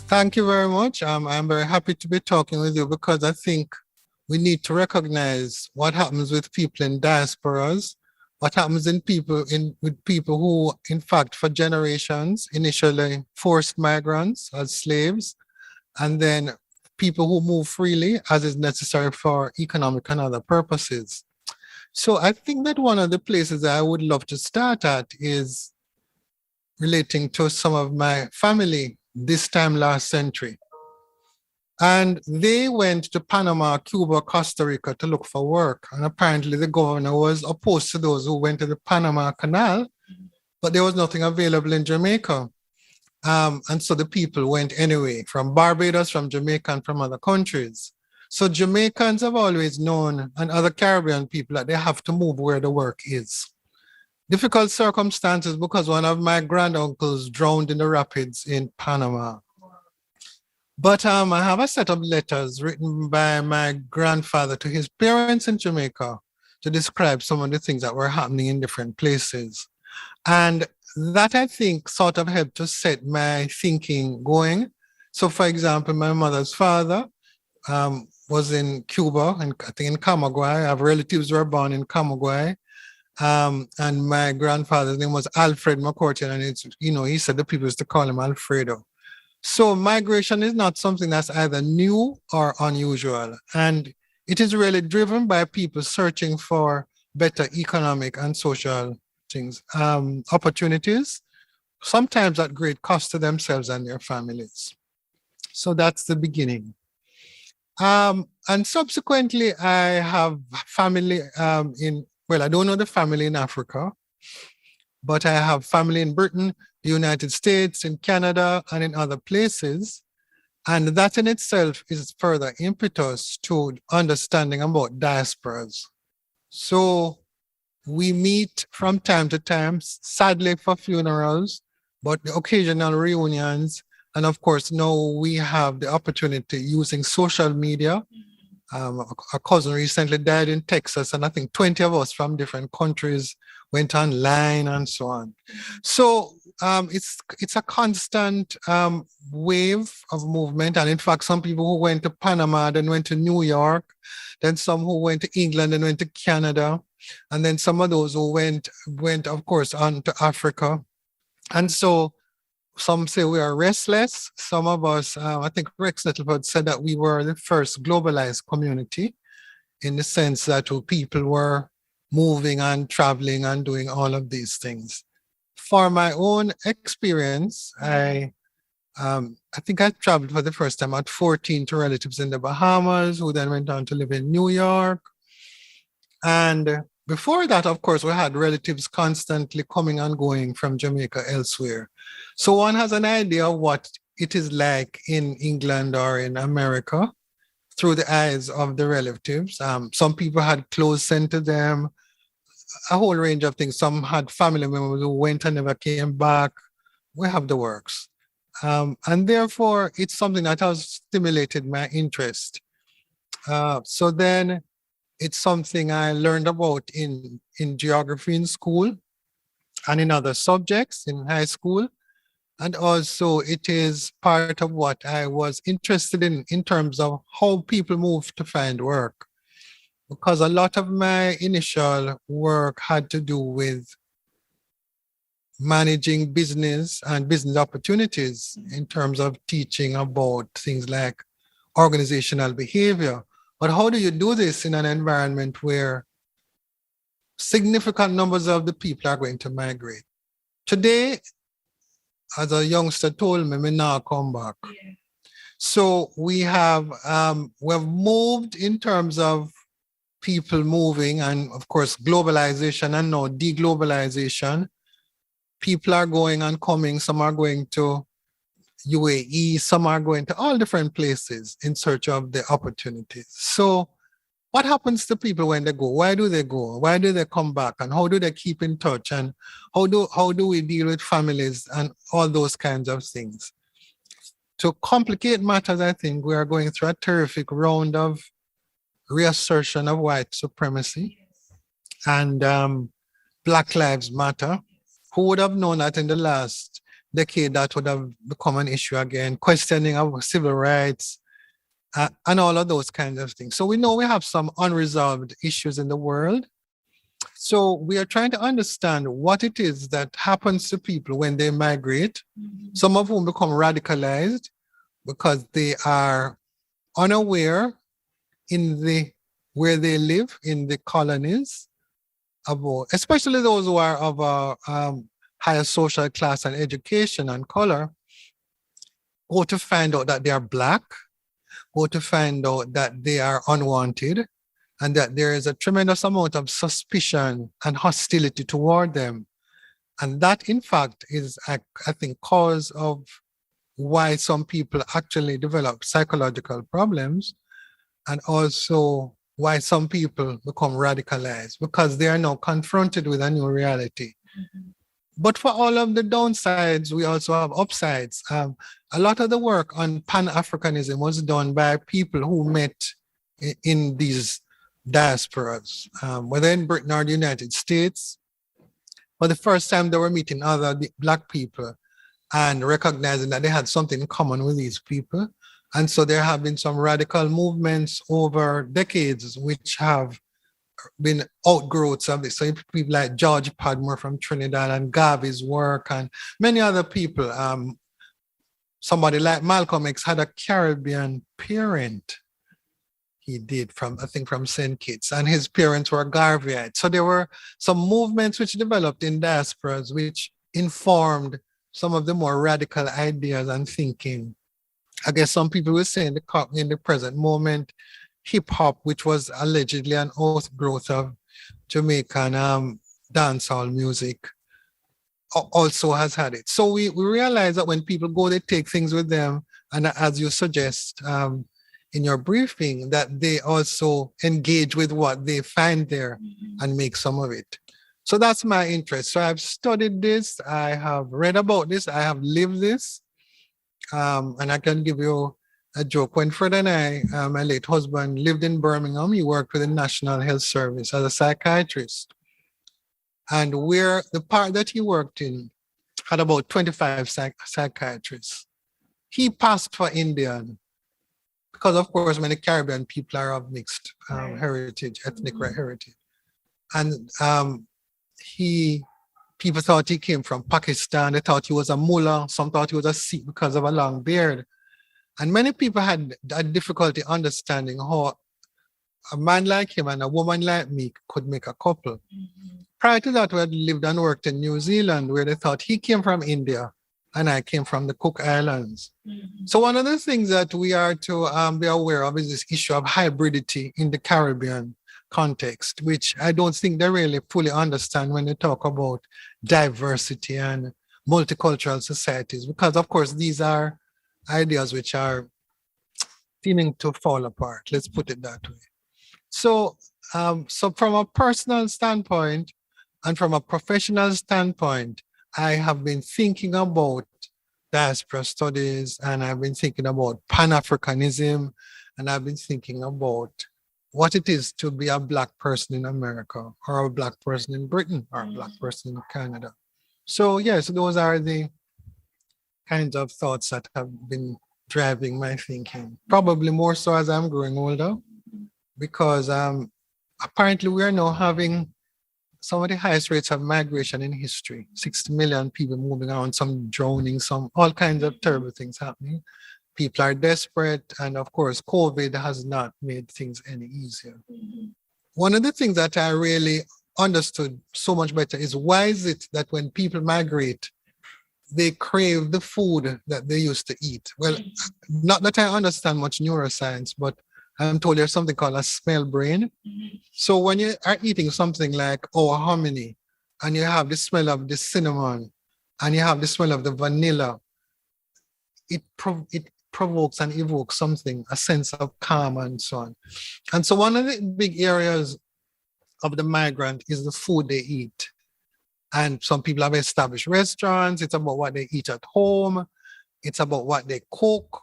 Thank you very much. I'm very happy to be talking with you because I think we need to recognize what happens with people in diasporas, what happens in people in with people who, in fact, for generations, initially forced migrants as slaves, and then people who move freely as is necessary for economic and other purposes. So I think that one of the places I would love to start at is relating to some of my family this time last century. And they went to Panama, Cuba, Costa Rica to look for work. And apparently the governor was opposed to those who went to the Panama Canal, but there was nothing available in Jamaica. And so the people went anyway, from Barbados, from Jamaica, and from other countries. So Jamaicans have always known, and other Caribbean people, that they have to move where the work is. Difficult circumstances because one of my granduncles drowned in the rapids in Panama. But I have a set of letters written by my grandfather to his parents in Jamaica to describe some of the things that were happening in different places. And that I think sort of helped to set my thinking going. So, for example, my mother's father was in Cuba, and I think in Camagüey. I have relatives who were born in Camagüey. And my grandfather's name was Alfred McCourtin, and it's, he said the people used to call him Alfredo. So migration is not something that's either new or unusual. And it is really driven by people searching for better economic and social things, opportunities, sometimes at great cost to themselves and their families. So that's the beginning. And subsequently, I have family I don't know the family in Africa, but I have family in Britain, the United States, in Canada, and in other places. And that in itself is further impetus to understanding about diasporas. So we meet from time to time, sadly for funerals, but the occasional reunions. And of course, now we have the opportunity using social media. A cousin recently died in Texas, and I think 20 of us from different countries went online and so on. So it's a constant wave of movement. And in fact, some people who went to Panama, then went to New York, then some who went to England and went to Canada, and then some of those who went, of course, on to Africa. And so some say we are restless. Some of us, I think Rex Nettleford said that we were the first globalized community in the sense that people were moving and traveling and doing all of these things. For my own experience, I think I traveled for the first time at 14 to relatives in the Bahamas, who then went on to live in New York. And before that, of course, we had relatives constantly coming and going from Jamaica elsewhere. So one has an idea of what it is like in England or in America through the eyes of the relatives. Some people had clothes sent to them, a whole range of things. Some had family members who went and never came back. We have the works. And therefore, it's something that has stimulated my interest. So then it's something I learned about in geography in school and in other subjects in high school. And also it is part of what I was interested in terms of how people move to find work. Because a lot of my initial work had to do with managing business and business opportunities in terms of teaching about things like organizational behavior. But how do you do this in an environment where significant numbers of the people are going to migrate? Today, as a youngster told me now come back. Yeah. So we have moved in terms of people moving and of course globalization and now deglobalization. People are going and coming. Some are going to UAE, some are going to all different places in search of the opportunities. So what happens to people when they go? Why do they go? Why do they come back? And how do they keep in touch? And how do we deal with families and all those kinds of things? To complicate matters, I think we are going through a terrific round of reassertion of white supremacy and Black Lives Matter. Who would have known that in the last decade, that would have become an issue again, questioning of civil rights, and all of those kinds of things. So we know we have some unresolved issues in the world. So we are trying to understand what it is that happens to people when they migrate, some of whom become radicalized because they are unaware where they live in the colonies, about, especially those who are of a higher social class and education and color, or to find out that they are Black, or to find out that they are unwanted, and that there is a tremendous amount of suspicion and hostility toward them. And that, in fact, is, I think, cause of why some people actually develop psychological problems, and also why some people become radicalized, because they are now confronted with a new reality. But for all of the downsides, we also have upsides. A lot of the work on Pan-Africanism was done by people who met in these diasporas, whether in Britain or the United States. For the first time, they were meeting other Black people and recognizing that they had something in common with these people. And so there have been some radical movements over decades which have been outgrowths of this. So people like George Padmore from Trinidad and Garvey's work and many other people. Somebody like Malcolm X had a Caribbean parent. He did from St. Kitts, and his parents were Garveyites. So there were some movements which developed in diasporas which informed some of the more radical ideas and thinking. I guess some people will say in the present moment, hip hop, which was allegedly an outgrowth of Jamaican dancehall music, also has had it. So we realize that when people go, they take things with them, and as you suggest in your briefing, that they also engage with what they find there and make some of it. So that's my interest. So I've studied this, I have read about this, I have lived this, and I can give you a joke. When Fred and I, my late husband, lived in Birmingham, he worked with the National Health Service as a psychiatrist. And where the part that he worked in had about 25 psychiatrists. He passed for Indian because, of course, many Caribbean people are of mixed heritage, ethnic heritage. And people thought he came from Pakistan. They thought he was a mullah. Some thought he was a Sikh because of a long beard. And many people had a difficulty understanding how a man like him and a woman like me could make a couple. Prior to that, we had lived and worked in New Zealand, where they thought he came from India and I came from the Cook Islands. So one of the things that we are to be aware of is this issue of hybridity in the Caribbean context, which I don't think they really fully understand when they talk about diversity and multicultural societies, because of course these are ideas which are seeming to fall apart. Let's put it that way. So from a personal standpoint and from a professional standpoint, I have been thinking about diaspora studies, and I've been thinking about Pan-Africanism, and I've been thinking about what it is to be a Black person in America, or a Black person in Britain, or a Black person in Canada. So yes, those are the kinds of thoughts that have been driving my thinking, probably more so as I'm growing older, because apparently we are now having some of the highest rates of migration in history. 60 million people moving around, some drowning, some all kinds of terrible things happening. People are desperate, and of course, COVID has not made things any easier. One of the things that I really understood so much better is, why is it that when people migrate, they crave the food that they used to eat? Well, not that I understand much neuroscience, but I'm told there's something called a smell brain. So when you are eating something like hominy, and you have the smell of the cinnamon, and you have the smell of the vanilla, it provokes and evokes something, a sense of calm and so on. And so one of the big areas of the migrant is the food they eat. And some people have established restaurants. It's about what they eat at home. It's about what they cook.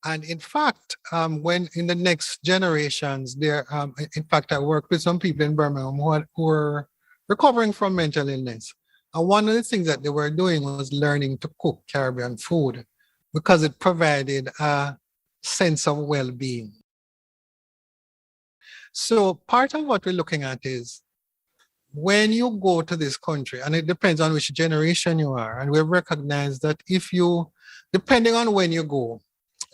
And in fact, when in the next generations, in fact, I work with some people in Birmingham who are recovering from mental illness. And one of the things that they were doing was learning to cook Caribbean food because it provided a sense of well-being. So part of what we're looking at is when you go to this country, and it depends on which generation you are, and we recognize that if you, depending on when you go,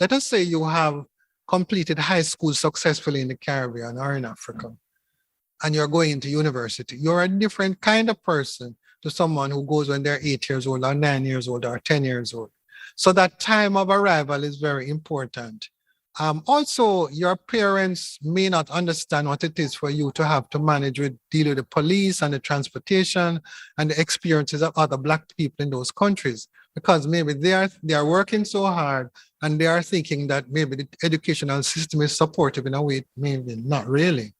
let us say you have completed high school successfully in the Caribbean or in Africa, and you're going into university, you're a different kind of person to someone who goes when they're 8 years old or 9 years old or 10 years old. So that time of arrival is very important. Also, your parents may not understand what it is for you to have to manage with, deal with the police and the transportation and the experiences of other Black people in those countries, because maybe they are working so hard and they are thinking that maybe the educational system is supportive in a way, maybe not really.